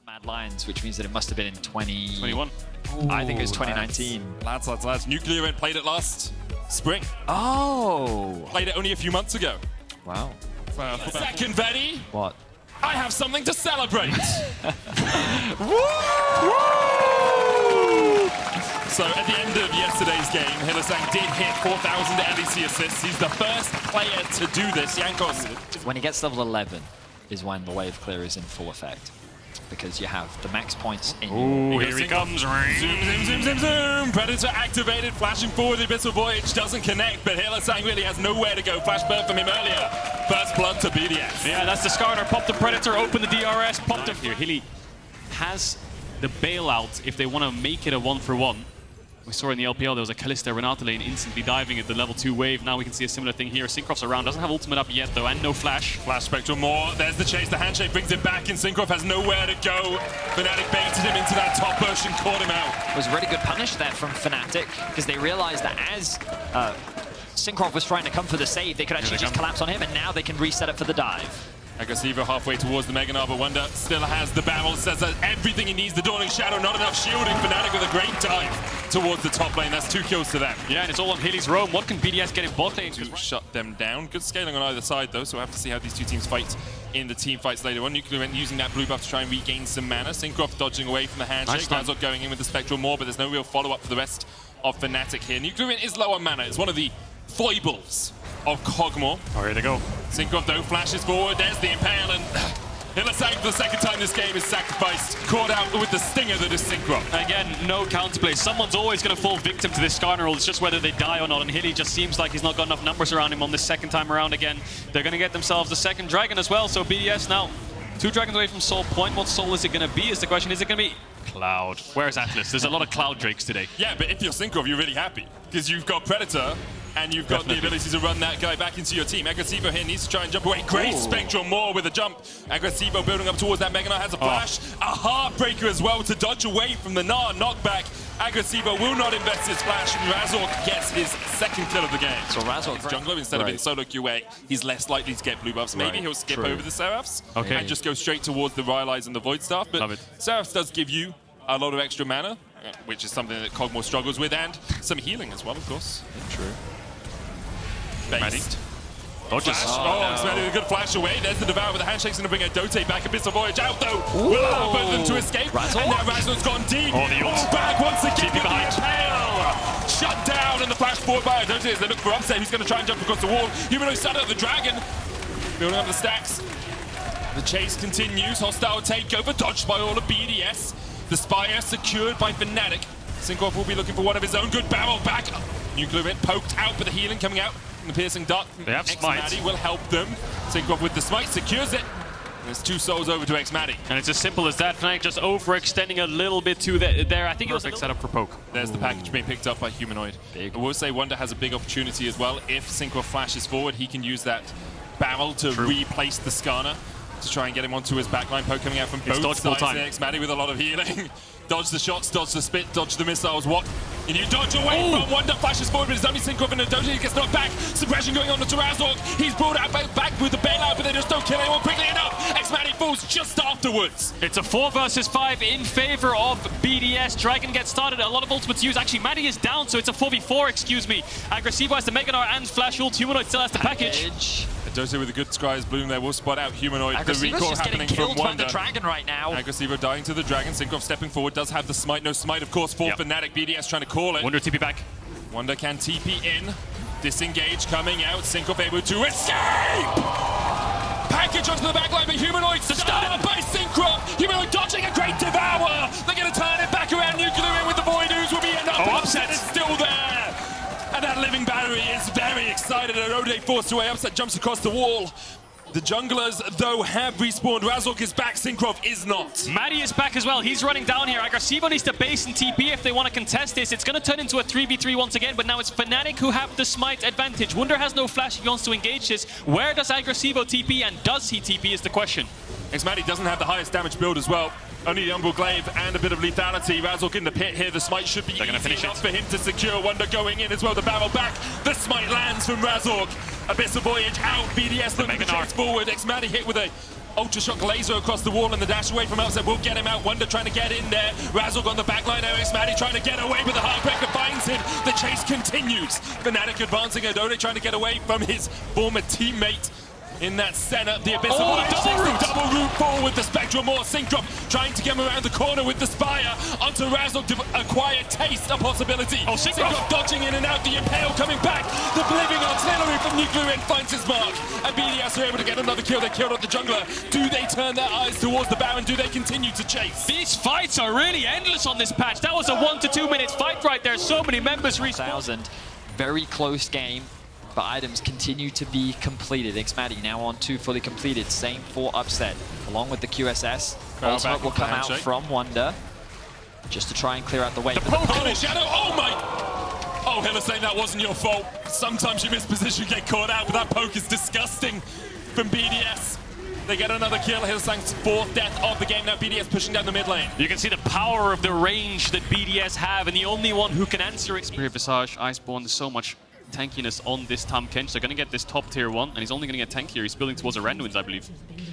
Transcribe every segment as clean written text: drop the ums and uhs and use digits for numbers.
Mad Lions, which means that it must have been in 21. I think it was 2019. Lads. Nuclear Int played it last spring. Oh! Played it only a few months ago. Wow. Second, Vetty. What? I have something to celebrate. So at the end of yesterday's game, Hylissang did hit 4,000 LEC assists. He's the first player to do this. Jankos. When he gets level 11 is when the wave clear is in full effect. Because you have the max points in Ooh, here he comes. Zoom. Predator activated, flashing forward. The Abyssal Voyage doesn't connect, but Hylissang really has nowhere to go. Flash burn from him earlier. First blood to BDS. Yeah, that's the Skarner. Pop the Predator, open the DRS, pop the... Here, Hilly has the bailout if they want to make it a 1-for-1. We saw in the LPL, there was a Kalista Renata lane instantly diving at the level 2 wave. Now we can see a similar thing here. Syncroft's around, doesn't have ultimate up yet though, and no flash. Flash Spectral more. There's the chase. The handshake brings it back, and Syncroft has nowhere to go. Fnatic baited him into that top push and caught him out. It was really good punish there from Fnatic, because they realized that as Syncroft was trying to come for the save, they could actually just collapse on him, and now they can reset it for the dive. Aggressivo halfway towards the Mega Gnar, but Wunder still has the barrel, says that everything he needs, the Dawning Shadow, not enough shielding. Fnatic with a great dive towards the top lane. That's 2 kills to them. Yeah, and it's all on Hilly's roam. What can BDS get in bot lane? To shut them down. Good scaling on either side though, so we'll have to see how these two teams fight in the team fights later on. Nuclear Int using that blue buff to try and regain some mana. Syncroft dodging away from the handshake. Razork going in with the Spectral Maw, but there's no real follow-up for the rest of Fnatic here. Nuclear Int is low on mana. It's one of the foibles of Kog'Maw. Oh, here they go. Syncroft though flashes forward. There's the Impale, and Hylissang for the second time this game is sacrificed. Caught out with the stinger that is Syncroft. Again, no counterplay. Someone's always going to fall victim to this Skarner rule. It's just whether they die or not. And Hilly just seems like he's not got enough numbers around him on this second time around again. They're going to get themselves a second dragon as well. So BDS now 2 dragons away from Soul Point. What soul is it going to be? Is the question. Is it going to be Cloud? Where's Atlas? There's a lot of Cloud Drakes today. Yeah, but if you're Syncroft, you're really happy because you've got Predator and you've got the ability to run that guy back into your team. Aggressivo here needs to try and jump away. Great Spectral Maw with a jump. Aggressivo building up towards that Mega Gnar, has a flash. A Heartbreaker as well to dodge away from the Gnar knockback. Aggressivo will not invest his flash. Razork gets his second kill of the game. So Razork jungler instead of in solo QA, he's less likely to get blue buffs. Maybe he'll skip over the Seraphs and just go straight towards the Rylai's and the Void Staff. But Seraphs does give you a lot of extra mana, which is something that Kog'Maw struggles with, and some healing as well, of course. True. Based. Xmadi with a good flash away. There's the Devour with the handshake's going to bring a Dote back. Abyssal Voyage out though. Will allow both of them to escape. And now Razork's gone deep. The ult. Back once again. Impale. Shut down and the flash forward by a Dote as they look for Upset, who's going to try and jump across the wall. Humanoid started up the Dragon. Building up the stacks. The chase continues. Hostile takeover dodged by all of BDS. The Spire secured by Fnatic. Syncroft will be looking for one of his own. Good barrel back. Nuclear Int poked out, but the healing coming out. And the piercing dart from Xmadi will help them. Syncroft with the smite secures it. And there's 2 souls over to Xmadi. And it's as simple as that. Fnatic just overextending a little bit to there. I think it was a perfect setup for poke. There's the package being picked up by Humanoid. I will say Wunder has a big opportunity as well. If Syncroft flashes forward, he can use that barrel to replace the Skarner to try and get him onto his backline. Poke coming out from both sides. Xmadi with a lot of healing. Dodge the shots, dodge the spit, dodge the missiles. What? And you dodge away from Wunder, flashes forward, but it's only Syncroft and a Doge. He gets knocked back. Suppression going on to Razork. He's brought out back with the bailout, but they just don't kill anyone quickly enough. Xmadi falls just afterwards. It's a 4 versus 5 in favor of BDS. Dragon gets started. A lot of ultimates used. Actually, Maddie is down, so it's a 4v4, excuse me. Aggressivo has the Mega Gnar and Flash ult. Humanoid still has the package. Dote with a good Scry's Bloom there will spot out Humanoid. The recall happening from Wunder. The Dragon right now. Aggressivo dying to the Dragon. Syncroft stepping forward, does have the smite. No smite, of course, for Fnatic. BDS trying to call it. Wunder TP back. Wunder can TP in. Disengage coming out. Syncroft able to escape! Package onto the backline, but Humanoid stunned by Syncroft. Humanoid dodging a great Devour. They're going to turn it back around. Nuclear Int with the Void Ooze will be enough. Upset is still there. And that Living Battery is very excited. Erode forced away. Upset jumps across the wall. The junglers, though, have respawned. Razork is back. Syncroft is not. Maddie is back as well. He's running down here. Aggressivo needs to base and TP if they want to contest this. It's going to turn into a 3v3 once again, but now it's Fnatic who have the smite advantage. Wunder has no flash if he wants to engage this. Where does Aggressivo TP, and does he TP is the question. Xmadi doesn't have the highest damage build as well. Only the Umbral Glaive and a bit of lethality. Razork in the pit here. The smite should be easy enough for him to secure. Wunder going in as well. The barrel back. The smite lands from Razork. Abyssal Voyage out. BDS looking to chase forward. Xmadi hit with a Ultra Shock laser across the wall and the dash away from Upset will get him out. Wonder trying to get in there. Razzle on the backline. xMatty trying to get away, but the Heartbreaker finds him. The chase continues. Fnatic advancing. Odone trying to get away from his former teammate in that center. The Abyss double root forward with the Spectrum more. Syncroft trying to get him around the corner with the Spire. Onto Razzle to acquire Taste, a possibility. Syncroft dodging in and out. The Impale coming back. The Bliving Artillery from Nuclear Inn finds his mark. And BDS are able to get another kill. They killed off the jungler. Do they turn their eyes towards the Baron? Do they continue to chase? These fights are really endless on this patch. That was a 1 to 2 minute fight right there. So many members respawn. Very close game. But items continue to be completed. xMatty now on 2 fully completed. Same for Upset. Along with the QSS. Ultimate will come out from Wonder. Just to try and clear out the way. The poke Shadow. Oh my! Oh, Hylissang, that wasn't your fault. Sometimes you miss position, get caught out, but that poke is disgusting from BDS. They get another kill. Hylissang's 4th death of the game. Now BDS pushing down the mid lane. You can see the power of the range that BDS have, and the only one who can answer it. Spirit Visage, Iceborne, there's so much tankiness on this Tahm Kench. They're going to get this top tier 1, and he's only going to get tankier. He's building towards a Renwins, I believe.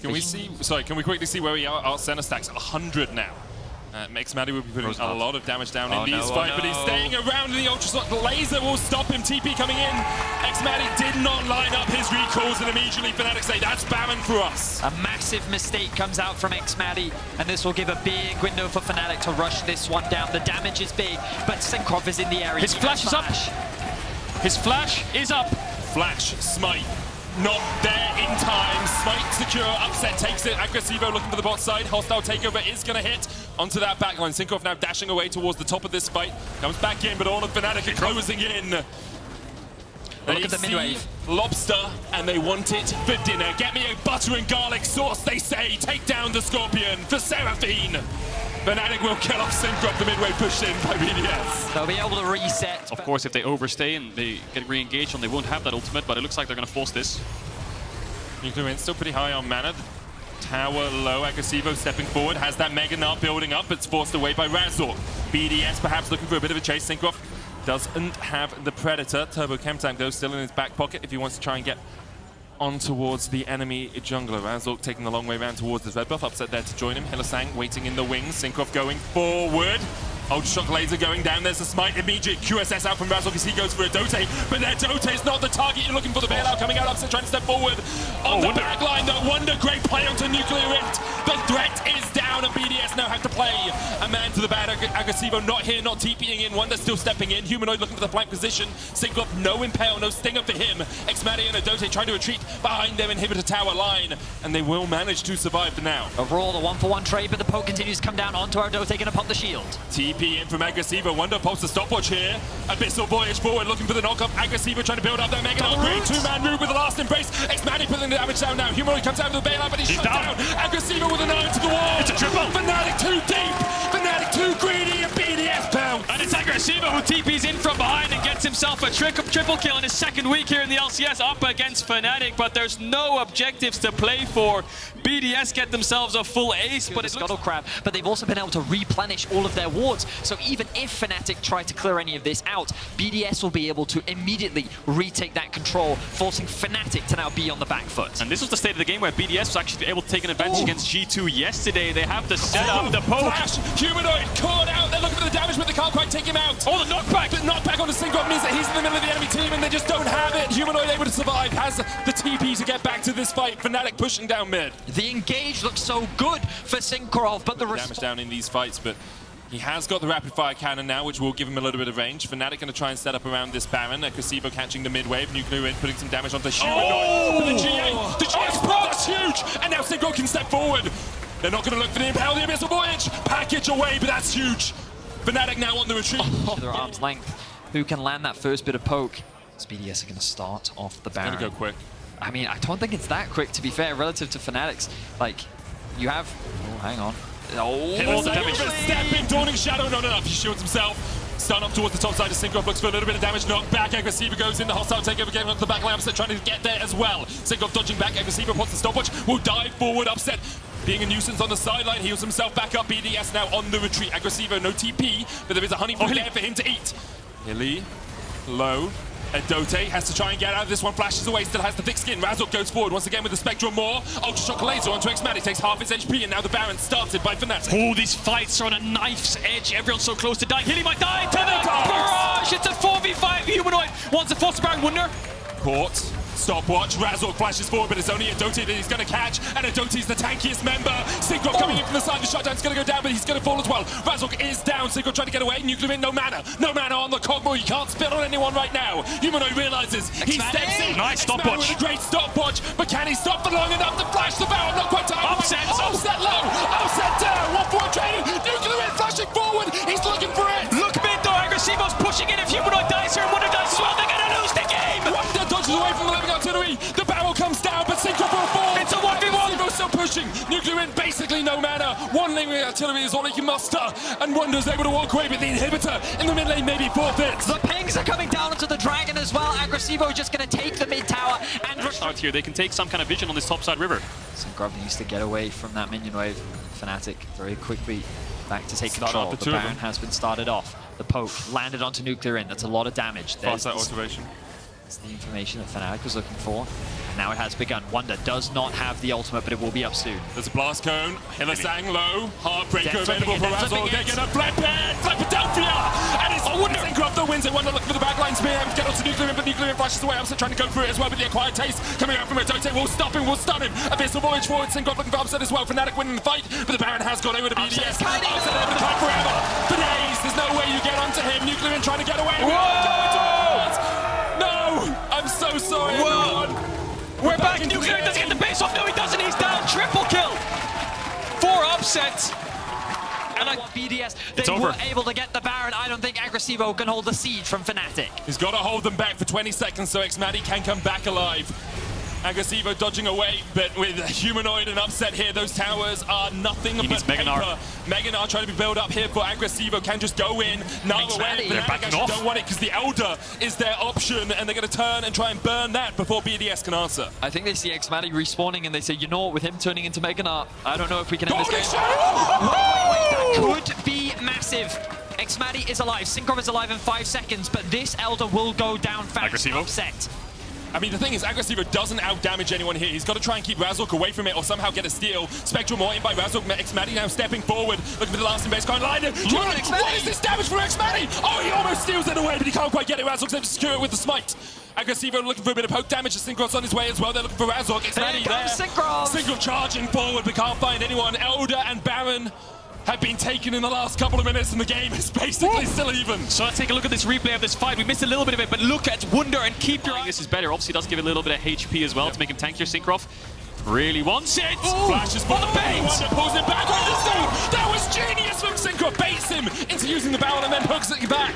Can we see? Sorry, can we quickly see where we are? Our center stacks 100 now. xMatty will be putting a lot of damage down in these fights, but he's staying around in the Ultra Slot. The laser will stop him. TP coming in. xMatty did not line up his recalls, and immediately Fnatic say that's Baron for us. A massive mistake comes out from xMatty, and this will give a big window for Fnatic to rush this one down. The damage is big, but Syncroft is in the area. His flash is up. His flash is up. Flash, Smite, not there in time. Smite secure, Upset takes it. Aggressivo looking for the bot side. Hostile takeover is going to hit onto that backline. Syncroft now dashing away towards the top of this fight. Comes back in, but all of Fnatic are closing in. Look at the mid-wave. Lobster, and they want it for dinner. Get me a butter and garlic sauce, they say. Take down the Scorpion for Seraphine. Fnatic will kill off Syncroft, the mid-wave pushed in by BDS. They'll be able to reset. Of course, if they overstay and they get re-engaged on, they won't have that ultimate, but it looks like they're going to force this. Nuclear Inn still pretty high on mana. Tower low, Aggressivo stepping forward, has that Mega Nart building up, it's forced away by Razzle. BDS perhaps looking for a bit of a chase. Syncroft doesn't have the Predator. Turbo Chem Tank though still in his back pocket if he wants to try and get on towards the enemy jungler. Razzle taking the long way around towards this red buff. Upset there to join him. Hylissang waiting in the wings. Syncroft going forward. Ultra Shock laser going down. There's the Smite. Immediate QSS out from Razzle because he goes for a Dote. But their Dote is not the target. You're looking for the bailout coming out. Upset trying to step forward. On the back line, though. Wonder, great play onto Nuclear Int. The threat is down, and BDS now have to play a man to the bad. Aggressivo not here, not TPing in. Wonder still stepping in. Humanoid looking for the flank position. Syncroft, no Impale, no Stinger for him. xMatty and a Dote trying to retreat behind their inhibitor tower line. And they will manage to survive for now. Overall, the 1-for-1 trade, but the poke continues to come down onto our Dote, going to pop the shield. TP in from Aggressivo. Wonder pops the stopwatch here. Abyssal Voyage forward, looking for the knockup. Aggressivo trying to build up that Mega Nart. Great 2-man move with the last embrace. xMatty putting the damage down now. Humanoid comes out with the bailout, but he's shut down. Aggressivo with an eye to the wall. It's a triple. Fnatic too deep. Fnatic too greedy, and BDS pounce. And it's Aggressivo who TP's in from behind and gets himself a triple kill in his second week here in the LCS up against Fnatic, but there's no objectives to play for. BDS get themselves a full ace, but it's Scuttle Crab, but they've also been able to replenish all of their wards. So even if Fnatic try to clear any of this out, BDS will be able to immediately retake that control, forcing Fnatic to now be on the back foot. And this was the state of the game where BDS was actually able to take an advantage against G2 yesterday. They have the setup, the poke. Flash, Humanoid caught out. They're looking for the damage, but they can't quite take him out. Oh, the knockback! The knockback on the Syncroft means that he's in the middle of the enemy team and they just don't have it. Humanoid able to survive, has the TP to get back to this fight. Fnatic pushing down mid. The engage looks so good for Syncroft, but the damage down in these fights, but he has got the rapid fire cannon now, which will give him a little bit of range. Fnatic going to try and set up around this Baron. Aggressivo catching the mid wave. Nuclear Inn putting some damage onto Humanoid. But the GA, the that's huge! And now Syncroft can step forward. They're not going to look for the Impale, the Abyssal Voyage. Package away, but that's huge. Fnatic now on the retreat. Their arm's length. Who can land that first bit of poke? BDS are going to start off the Baron. It's going to go quick. I mean, I don't think it's that quick, to be fair, relative to Fnatic's. Like, you have... Oh, hang on. Oh, the damage. Stepping, Dawning Shadow, not enough. He shields himself. Stun up towards the top side of Syncroft, looks for a little bit of damage. Knocked back, Aggressivo goes in. The hostile takeover getting onto the back line. Upset trying to get there as well. Syncroft dodging back. Aggressivo pops the stopwatch. Will dive forward. Upset being a nuisance on the sideline. Heals himself back up. BDS now on the retreat. Aggressivo, no TP, but there is a honey fruit there for him to eat. Hilly, low. Dote has to try and get out of this one, flashes away, still has the thick skin. Razork goes forward once again with the Spectrum more. Ultra Shock Laser onto xMatty, takes half his HP, and now the Baron started by Fnatic. Oh, these fights are on a knife's edge. Everyone's so close to dying. Hilly might die to the barrage. It's a 4v5 humanoid. Wants to force the Baron Wunder. Caught. Stopwatch. Razork flashes forward, but it's only Dote that he's going to catch. And Dote's the tankiest member. Synchro coming in from the side. The shutdown's going to go down, but he's going to fall as well. Razork is down. Synchro trying to get away. Nuclear in, no mana. No mana on the Kog'Maw. You can't spit on anyone right now. Humanoid realizes he steps in. Nice stopwatch. With a great stopwatch, but can he stop for long enough to flash the Baron? Not quite time. Upset. Upset low. Upset down. 1-4 trading. Nuclear in flashing forward. He's looking for it. Look mid though. Agressivo's pushing in. If Humanoid dies here and Wunder dies as well, they're going to lose the game. Wunder dodges away from the living artillery. The barrel comes down, but Synchro will fall. It's a 1v1. Synchro's still pushing. Nuclear in, basically no mana. One living artillery is all he can muster. And Wunder's able to walk away, but the inhibitor in the mid lane maybe forfeits. The pings are coming down onto the Dragon as well. Aggressivo just going to take the mid tower and out here. They can take some kind of vision on this topside river. Synchro needs to get away from that minion wave. Fnatic very quickly back to take control. The Baron has been started off. The poke landed onto Nuclear in. That's a lot of damage. Fast observation. That's the information that Fnatic was looking for. And now it has begun. Wunder does not have the ultimate, but it will be up soon. There's a blast cone. Hylissang low. Heartbreaker available for Razork. They're going to flip it. Philadelphia! And it's Wunder. Synchro that wins it. Wunder looking for the backline spear. Get onto Nuclear in, but Nuclear in flashes away. Upset trying to go through it as well with the acquired taste. Coming out from it. Dote will stop him, will stun him. Abyssal Voyage forward. Synchro looking for Upset as well. Fnatic winning the fight, but the Baron has gone over to BDS. Upset over the fight forever. For days, there's no way you get onto him. Nuclear in trying to get away. I'm so sorry, everyone. We're back. Nuclear doesn't get the base off. No, he doesn't. He's down. Triple kill. 4 upsets. And BDS, they were able to get the Baron. I don't think Agressivo can hold the siege from Fnatic. He's got to hold them back for 20 seconds so xMatty can come back alive. Agressivo dodging away, but with Humanoid and Upset here, those towers are nothing but paper. Meganar trying to be built up here for Agressivo, can just go in, not away. They're backing off. Don't want it because the Elder is their option, and they're going to turn and try and burn that before BDS can answer. I think they see xMatty respawning, and they say, you know what, with him turning into Meganar, I don't know if we can end this game. That could be massive. xMatty is alive, Synchro is alive in 5 seconds, but this Elder will go down fast. Agressivo. Upset. I mean, the thing is, Agressivo doesn't out-damage anyone here. He's got to try and keep Razork away from it or somehow get a steal. Spectrum more in by Razork. xMatty now stepping forward, looking for the last in-base card line. What is this damage from xMatty? Oh, he almost steals it away, but he can't quite get it. Razork's able to secure it with the smite. Agressivo looking for a bit of poke damage. Synchro's on his way as well. They're looking for Razork. xMatty there. Synchro charging forward, but can't find anyone. Elder and Baron have been taken in the last couple of minutes, and the game is basically still even. So let's take a look at this replay of this fight. We missed a little bit of it, but look at Wunder and keep your eye. This is better. Obviously, it does give it a little bit of HP as well to make him tankier. Synchro really wants it. Flashes for the bait. Wunder pulls it back. That was genius from Synchro. Baits him into using the barrel and then hooks it back.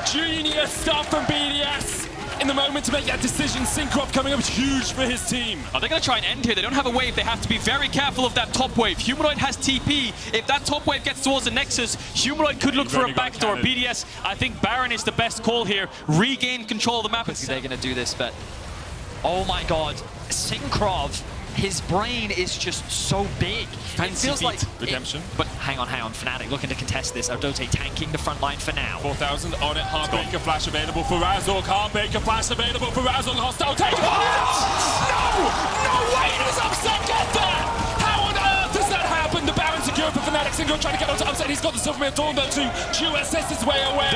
Genius stuff from BDS. In the moment to make that decision, Synchro coming up huge for his team. Are they going to try and end here? They don't have a wave. They have to be very careful of that top wave. Humanoid has TP. If that top wave gets towards the Nexus, Humanoid could look for a backdoor. BDS, I think Baron is the best call here. Regain control of the map. They're going to do this, but oh my god, Synchro, his brain is just so big. It feels like redemption. But hang on, Fnatic looking to contest this. Dote tanking the front line for now. 4,000 on it. Heartbreaker flash available for Razork. Heartbreaker flash available for Razork. Hostile take. No way does Upset get that! How on earth does that happen? The Baron secure for Fnatic. Synchro trying to get onto Upset. He's got the Silvermere Thornbolt to QSS his way away.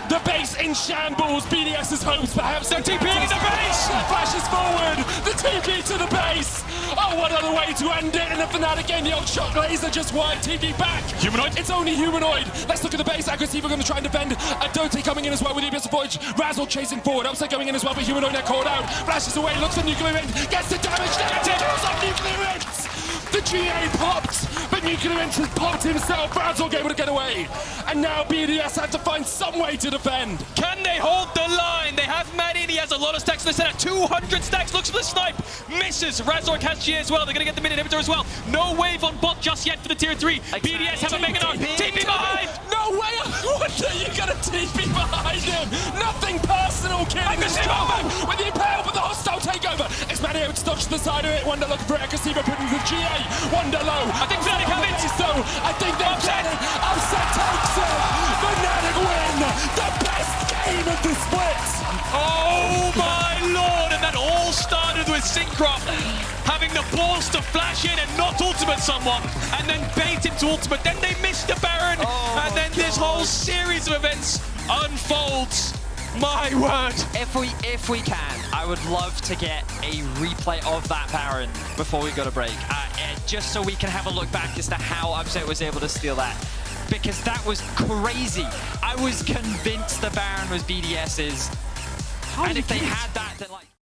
The base in shambles. BDS's hopes perhaps. The TP in the base! Flashes forward. The TP to the base. Oh, what other way to end it in a Fnatic game? The old shock laser just wide. TP back. Humanoid. It's only Humanoid. Let's look at the base. Agressivo going to try and defend. Dote coming in as well with the Abyssal Voyage. Razork chasing forward. Upset going in as well, but Humanoid now called out. Flashes away. Looks for Nuclear Int. Gets the damage. Kills off Nuclear Int. The GA popped, but Nuclear Int has popped himself. Razork able to get away. And now BDS have to find some way to defend. Can they hold the line? They have Maddie. He has a lot of stacks. They set at 200 stacks. Looks for the snipe. Misses. Razork has GA as well. They're going to get the mid inhibitor as well. No wave on bot just yet for the tier 3. BDS have a Meganar. TP behind. No way. What are you going to TP behind him? Nothing personal, killing the strong with the impale, but the hostile takeover. xMatty able to dodge to the side of it. Wunder looking for Agressivo, putting the GA. Wunder low. I think Fnatic have it. So I think they're Upset takes it. Fnatic win the best game of the split. Oh my lord! And that all started with Syncroft having the balls to flash in and not ultimate someone, and then bait into ultimate. Then they missed the Baron, and then this whole series of events unfolds. My word! If we can, I would love to get a replay of that Baron before we go to break, just so we can have a look back as to how Upset was able to steal that. Because that was crazy. I was convinced the Baron was BDS's. And if they had that, then like...